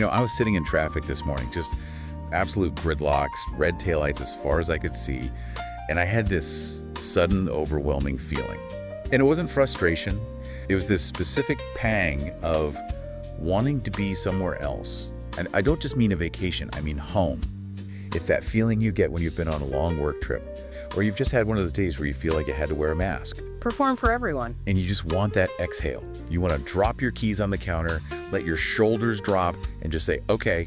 I was sitting in traffic this morning, just absolute gridlocks, red taillights as far as I could see, and I had this sudden, overwhelming feeling. And it wasn't frustration. It was this specific pang of wanting to be somewhere else. And I don't just mean a vacation, I mean home. It's that feeling you get when you've been on a long work trip, or you've just had one of those days where you feel like you had to wear a mask. Perform for everyone. And you just want that exhale. You want to drop your keys on the counter, let your shoulders drop, and just say, okay,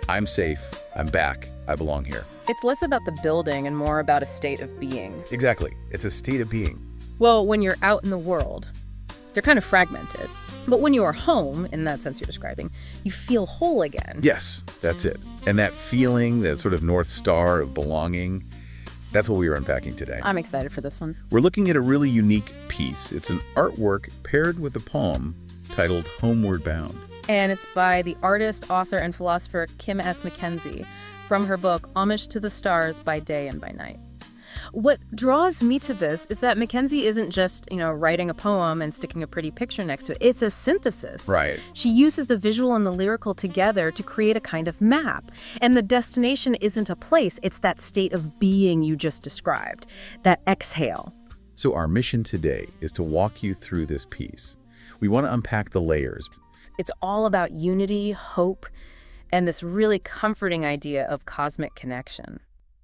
I'm safe, I'm back, I belong here. It's less about the building and more about a state of being. Exactly. It's a state of being. Well, when you're out in the world, you're kind of fragmented. But when you are home, in that sense you're describing, you feel whole again. Yes, that's it. And that feeling, that sort of North Star of belonging, that's what we were unpacking today. I'm excited for this one. We're looking at a really unique piece. It's an artwork paired with a poem titled Homeward Bound. And it's by the artist, author, and philosopher Kim S. MacKenzie from her book Homage to the Stars by Day and by Night. What draws me to this is that MacKenzie isn't just, writing a poem and sticking a pretty picture next to it. It's a synthesis. Right. She uses the visual and the lyrical together to create a kind of map. And the destination isn't a place. It's that state of being you just described, that exhale. So our mission today is to walk you through this piece. We want to unpack the layers. It's all about unity, hope, and this really comforting idea of cosmic connection.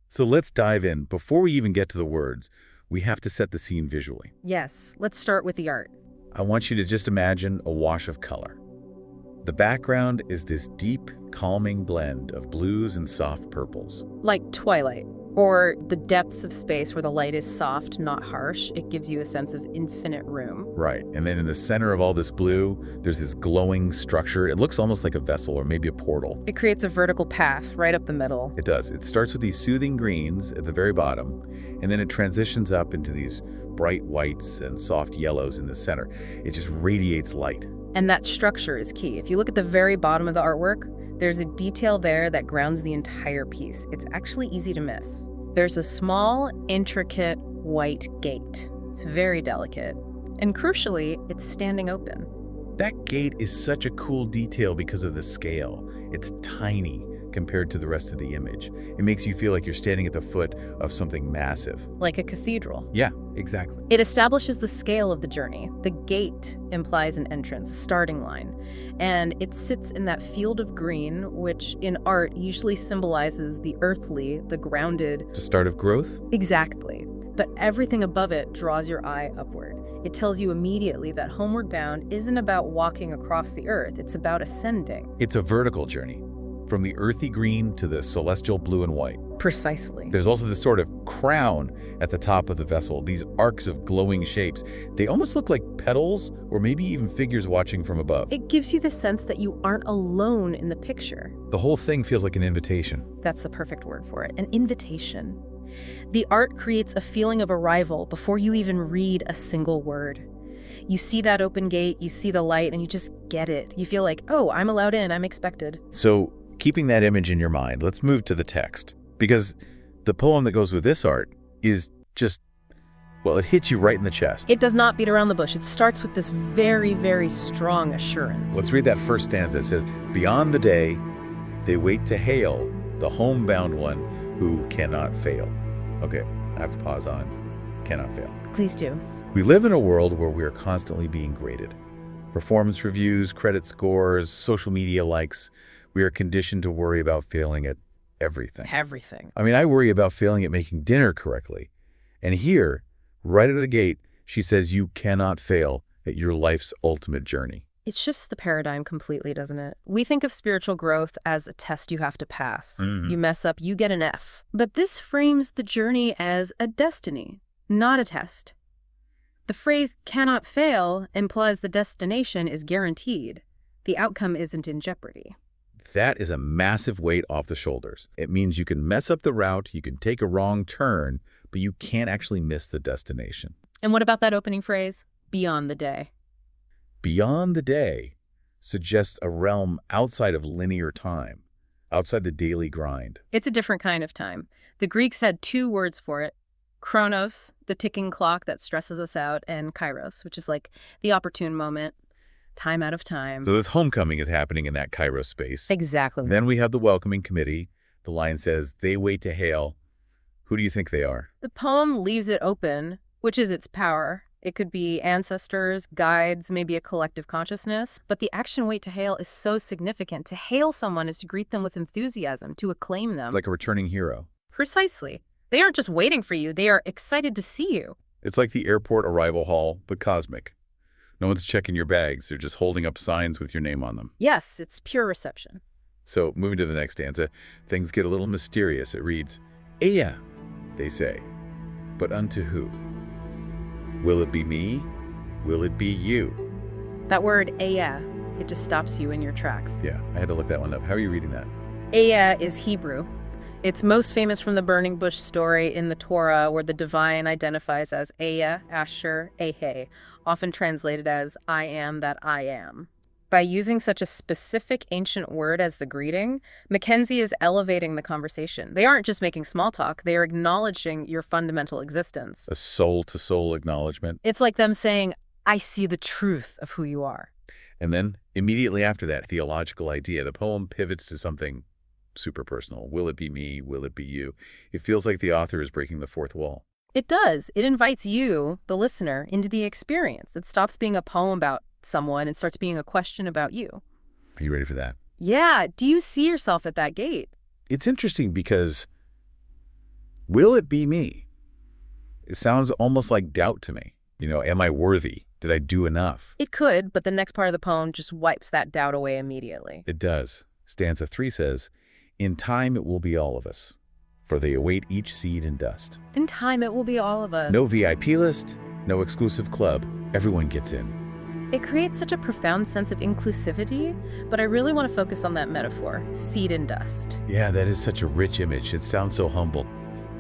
So let's dive in. Before we even get to the words, we have to set the scene visually. Yes, let's start with the art. I want you to just imagine a wash of color. The background is this deep, calming blend of blues and soft purples. Like twilight, or the depths of space where the light is soft, not harsh. It gives you a sense of infinite room. Right, and then in the center of all this blue, there's this glowing structure. It looks almost like a vessel or maybe a portal. It creates a vertical path right up the middle. It does. It starts with these soothing greens at the very bottom, and then it transitions up into these bright whites and soft yellows in the center. It just radiates light. And that structure is key. If you look at the very bottom of the artwork, there's a detail there that grounds the entire piece. It's actually easy to miss. There's a small, intricate white gate. It's very delicate. And crucially, it's standing open. That gate is such a cool detail because of the scale. It's tiny compared to the rest of the image. It makes you feel like you're standing at the foot of something massive. Like a cathedral. Yeah, exactly. It establishes the scale of the journey. The gate implies an entrance, a starting line. And it sits in that field of green, which in art usually symbolizes the earthly, the grounded. The start of growth? Exactly. But everything above it draws your eye upward. It tells you immediately that Homeward Bound isn't about walking across the earth. It's about ascending. It's a vertical journey, from the earthy green to the celestial blue and white. Precisely. There's also this sort of crown at the top of the vessel, these arcs of glowing shapes. They almost look like petals or maybe even figures watching from above. It gives you the sense that you aren't alone in the picture. The whole thing feels like an invitation. That's the perfect word for it, an invitation. The art creates a feeling of arrival before you even read a single word. You see that open gate, you see the light, and you just get it. You feel like, oh, I'm allowed in, I'm expected. So, keeping that image in your mind, let's move to the text. Because the poem that goes with this art is just, well, it hits you right in the chest. It does not beat around the bush. It starts with this very, very strong assurance. Let's read that first stanza. It says, "Beyond the day, they wait to hail the homebound one who cannot fail." Okay, I have to pause on cannot fail. Please do. We live in a world where we are constantly being graded. Performance reviews, credit scores, social media likes. We are conditioned to worry about failing at everything. Everything. I mean, I worry about failing at making dinner correctly. And here, right out of the gate, she says you cannot fail at your life's ultimate journey. It shifts the paradigm completely, doesn't it? We think of spiritual growth as a test you have to pass. You mess up, you get an F. But this frames the journey as a destiny, not a test. The phrase cannot fail implies the destination is guaranteed. The outcome isn't in jeopardy. That is a massive weight off the shoulders. It means you can mess up the route, you can take a wrong turn, but you can't actually miss the destination. And what about that opening phrase, beyond the day? Beyond the day suggests a realm outside of linear time, outside the daily grind. It's a different kind of time. The Greeks had two words for it. Chronos, the ticking clock that stresses us out, and kairos, which is like the opportune moment. time out of time. So this homecoming is happening in that Kairos space. Exactly. Then we have the welcoming committee. The line says, they wait to hail. Who do you think they are? The poem leaves it open, which is its power. It could be ancestors, guides, maybe a collective consciousness. But the action wait to hail is so significant. To hail someone is to greet them with enthusiasm, to acclaim them. Like a returning hero. Precisely. They aren't just waiting for you. They are excited to see you. It's like the airport arrival hall, but cosmic. No one's checking your bags. They're just holding up signs with your name on them. Yes, it's pure reception. So moving to the next stanza, things get a little mysterious. It reads, Ea, they say, but unto who? Will it be me? Will it be you? That word, Ea, it just stops you in your tracks. Yeah, I had to look that one up. How are you reading that? Ea is Hebrew. It's most famous from the burning bush story in the Torah, where the divine identifies as Ea, Asher, Ehe, often translated as I am that I am. By using such a specific ancient word as the greeting, MacKenzie is elevating the conversation. They aren't just making small talk, they are acknowledging your fundamental existence. A soul-to-soul acknowledgement. It's like them saying, I see the truth of who you are. And then, immediately after that theological idea, the poem pivots to something super personal. Will it be me? Will it be you? It feels like the author is breaking the fourth wall. It does. It invites you, the listener, into the experience. It stops being a poem about someone and starts being a question about you. Are you ready for that? Yeah. Do you see yourself at that gate? It's interesting because will it be me? It sounds almost like doubt to me. You know, am I worthy? Did I do enough? It could, but the next part of the poem just wipes that doubt away immediately. It does. Stanza 3 says, in time it will be all of us, for they await each seed in dust. In time it will be all of us. No VIP list, no exclusive club. Everyone gets in. It creates such a profound sense of inclusivity, but I really want to focus on that metaphor, seed in dust. Yeah, that is such a rich image. It sounds so humble.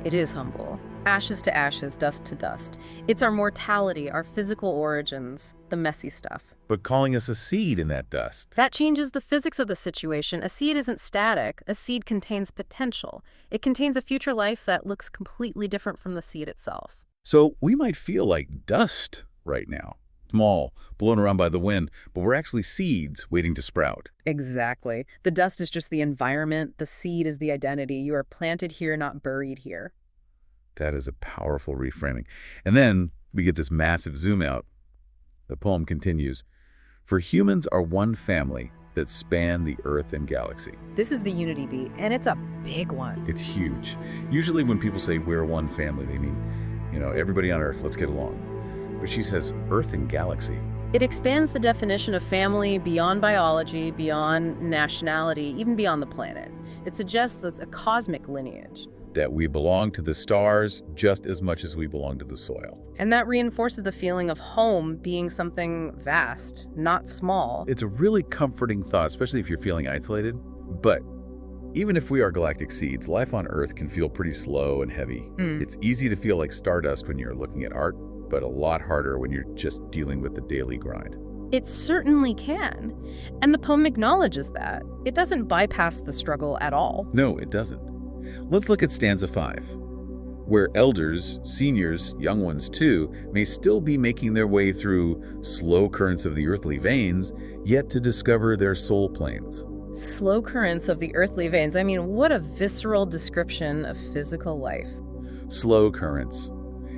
It is humble. Ashes to ashes, dust to dust. It's our mortality, our physical origins, the messy stuff. But calling us a seed in that dust. That changes the physics of the situation. A seed isn't static. A seed contains potential. It contains a future life that looks completely different from the seed itself. So we might feel like dust right now. Small, blown around by the wind, but we're actually seeds waiting to sprout. Exactly. The dust is just the environment. The seed is the identity. You are planted here, not buried here. That is a powerful reframing. And then we get this massive zoom out. The poem continues, for humans are one family that span the Earth and galaxy. This is the unity beat, and it's a big one. It's huge. Usually when people say we're one family, they mean, you know, everybody on Earth, let's get along. But she says Earth and galaxy. It expands the definition of family beyond biology, beyond nationality, even beyond the planet. It suggests a cosmic lineage. That we belong to the stars just as much as we belong to the soil. And that reinforces the feeling of home being something vast, not small. It's a really comforting thought, especially if you're feeling isolated. But even if we are galactic seeds, life on Earth can feel pretty slow and heavy. It's easy to feel like stardust when you're looking at art, but a lot harder when you're just dealing with the daily grind. It certainly can. And the poem acknowledges that. It doesn't bypass the struggle at all. No, it doesn't. Let's look at stanza 5, where elders, seniors, young ones too, may still be making their way through slow currents of the earthly veins, yet to discover their soul planes. Slow currents of the earthly veins. I mean, what a visceral description of physical life. Slow currents.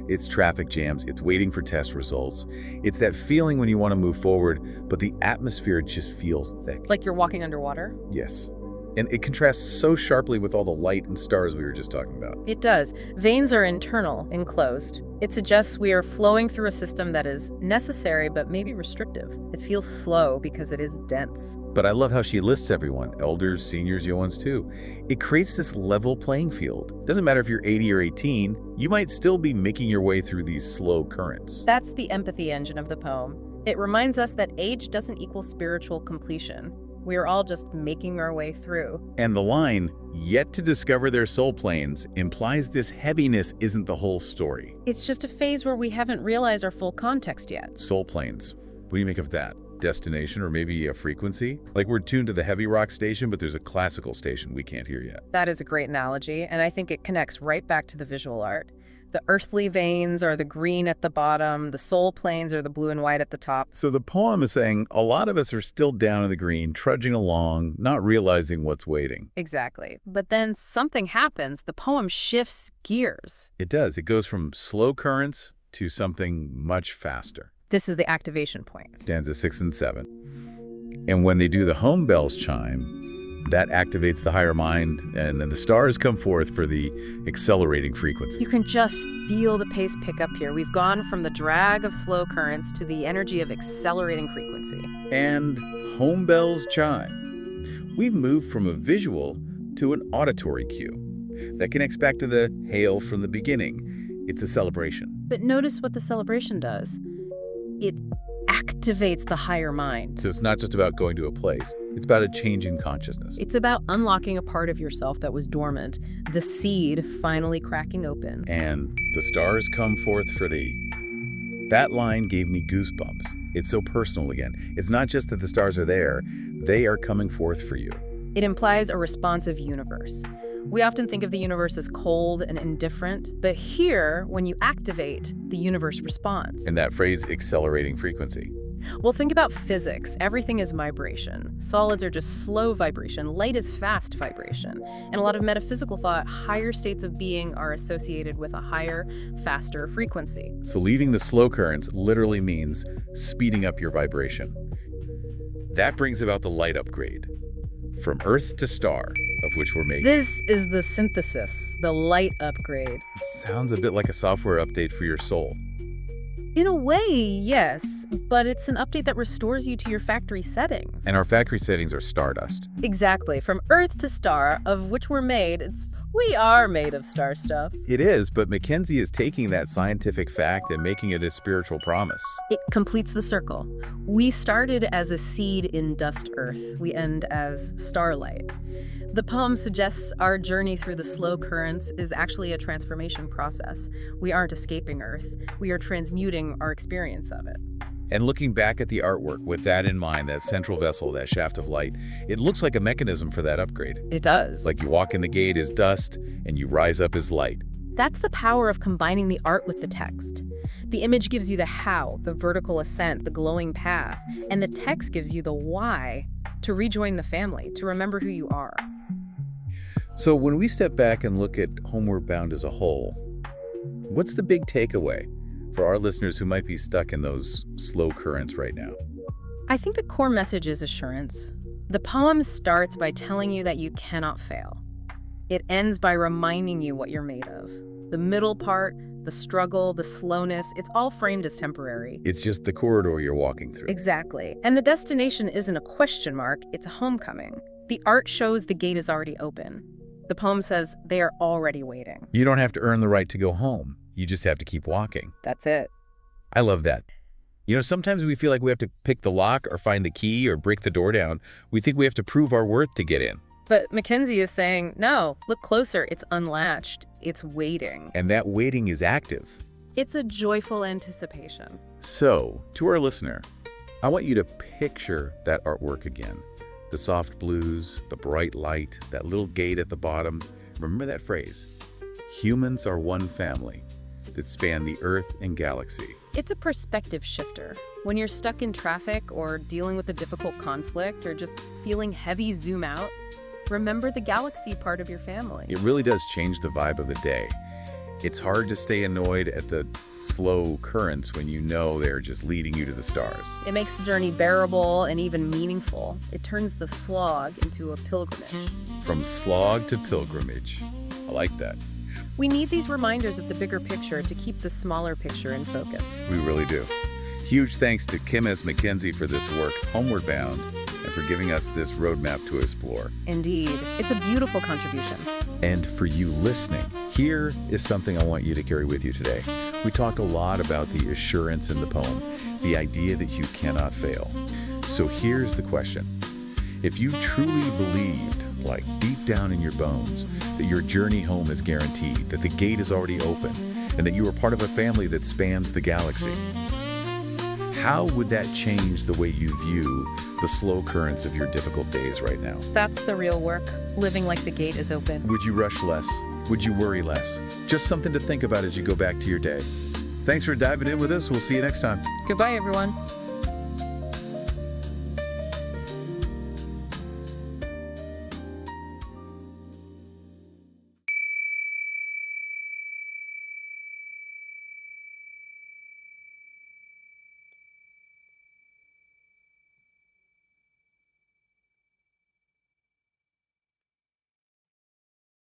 It's traffic jams, it's waiting for test results. It's that feeling when you want to move forward, but the atmosphere just feels thick. Like you're walking underwater? Yes. And it contrasts so sharply with all the light and stars we were just talking about. It does. Veins are internal, enclosed. It suggests we are flowing through a system that is necessary but maybe restrictive. It feels slow because it is dense. But I love how she lists everyone, elders, seniors, young ones too. It creates this level playing field. Doesn't matter if you're 80 or 18, you might still be making your way through these slow currents. That's the empathy engine of the poem. It reminds us that age doesn't equal spiritual completion. We are all just making our way through. And the line, yet to discover their soul planes, implies this heaviness isn't the whole story. It's just a phase where we haven't realized our full context yet. Soul planes. What do you make of that? Destination or maybe a frequency? Like we're tuned to the heavy rock station, but there's a classical station we can't hear yet. That is a great analogy, and I think it connects right back to the visual art. The earthly veins are the green at the bottom. The soul planes are the blue and white at the top. So the poem is saying a lot of us are still down in the green, trudging along, not realizing what's waiting. Exactly. But then something happens. The poem shifts gears. It does. It goes from slow currents to something much faster. This is the activation point. Stanza 6 and 7. And when they do the home bells chime, that activates the higher mind, and then the stars come forth for the accelerating frequency. You can just feel the pace pick up here. We've gone from the drag of slow currents to the energy of accelerating frequency. And home bells chime. We've moved from a visual to an auditory cue. That connects back to the hail from the beginning. It's a celebration. But notice what the celebration does. It activates the higher mind. So it's not just about going to a place. It's about a change in consciousness. It's about unlocking a part of yourself that was dormant, the seed finally cracking open. And the stars come forth for thee. That line gave me goosebumps. It's so personal again. It's not just that the stars are there. They are coming forth for you. It implies a responsive universe. We often think of the universe as cold and indifferent, but here, when you activate, the universe responds. And that phrase, accelerating frequency. Well, think about physics. Everything is vibration. Solids are just slow vibration. Light is fast vibration. And a lot of metaphysical thought, higher states of being are associated with a higher, faster frequency. So leaving the slow currents literally means speeding up your vibration. That brings about the light upgrade. From Earth to star, of which we're made. This is the synthesis, the light upgrade. It sounds a bit like a software update for your soul. In a way, yes, but it's an update that restores you to your factory settings. And our factory settings are stardust. Exactly. From Earth to star, of which we're made, we are made of star stuff. It is, but MacKenzie is taking that scientific fact and making it a spiritual promise. It completes the circle. We started as a seed in dust earth. We end as starlight. The poem suggests our journey through the slow currents is actually a transformation process. We aren't escaping Earth. We are transmuting our experience of it. And looking back at the artwork with that in mind, that central vessel, that shaft of light, it looks like a mechanism for that upgrade. It does. Like you walk in the gate as dust and you rise up as light. That's the power of combining the art with the text. The image gives you the how, the vertical ascent, the glowing path, and the text gives you the why, to rejoin the family, to remember who you are. So when we step back and look at Homeward Bound as a whole, what's the big takeaway for our listeners who might be stuck in those slow currents right now? I think the core message is assurance. The poem starts by telling you that you cannot fail. It ends by reminding you what you're made of. The middle part, the struggle, the slowness, it's all framed as temporary. It's just the corridor you're walking through. Exactly. And the destination isn't a question mark, it's a homecoming. The art shows the gate is already open. The poem says they are already waiting. You don't have to earn the right to go home. You just have to keep walking. That's it. I love that. You know, sometimes we feel like we have to pick the lock or find the key or break the door down. We think we have to prove our worth to get in. But MacKenzie is saying, no, look closer. It's unlatched. It's waiting. And that waiting is active. It's a joyful anticipation. So, to our listener, I want you to picture that artwork again. The soft blues, the bright light, that little gate at the bottom. Remember that phrase, humans are one family that span the Earth and galaxy. It's a perspective shifter. When you're stuck in traffic or dealing with a difficult conflict or just feeling heavy, zoom out. Remember the galaxy part of your family. It really does change the vibe of the day. It's hard to stay annoyed at the slow currents when you know they're just leading you to the stars. It makes the journey bearable and even meaningful. It turns the slog into a pilgrimage. From slog to pilgrimage. I like that. We need these reminders of the bigger picture to keep the smaller picture in focus. We really do. Huge thanks to Kim S. MacKenzie for this work, Homeward Bound, and for giving us this roadmap to explore. Indeed. It's a beautiful contribution. And for you listening, here is something I want you to carry with you today. We talked a lot about the assurance in the poem, the idea that you cannot fail. So here's the question. If you truly believed, like deep down in your bones, that your journey home is guaranteed, that the gate is already open, and that you are part of a family that spans the galaxy, how would that change the way you view the slow currents of your difficult days right now? That's the real work, living like the gate is open. Would you rush less? would you worry less? Just something to think about as you go back to your day. Thanks for diving in with us. We'll see you next time. Goodbye, everyone.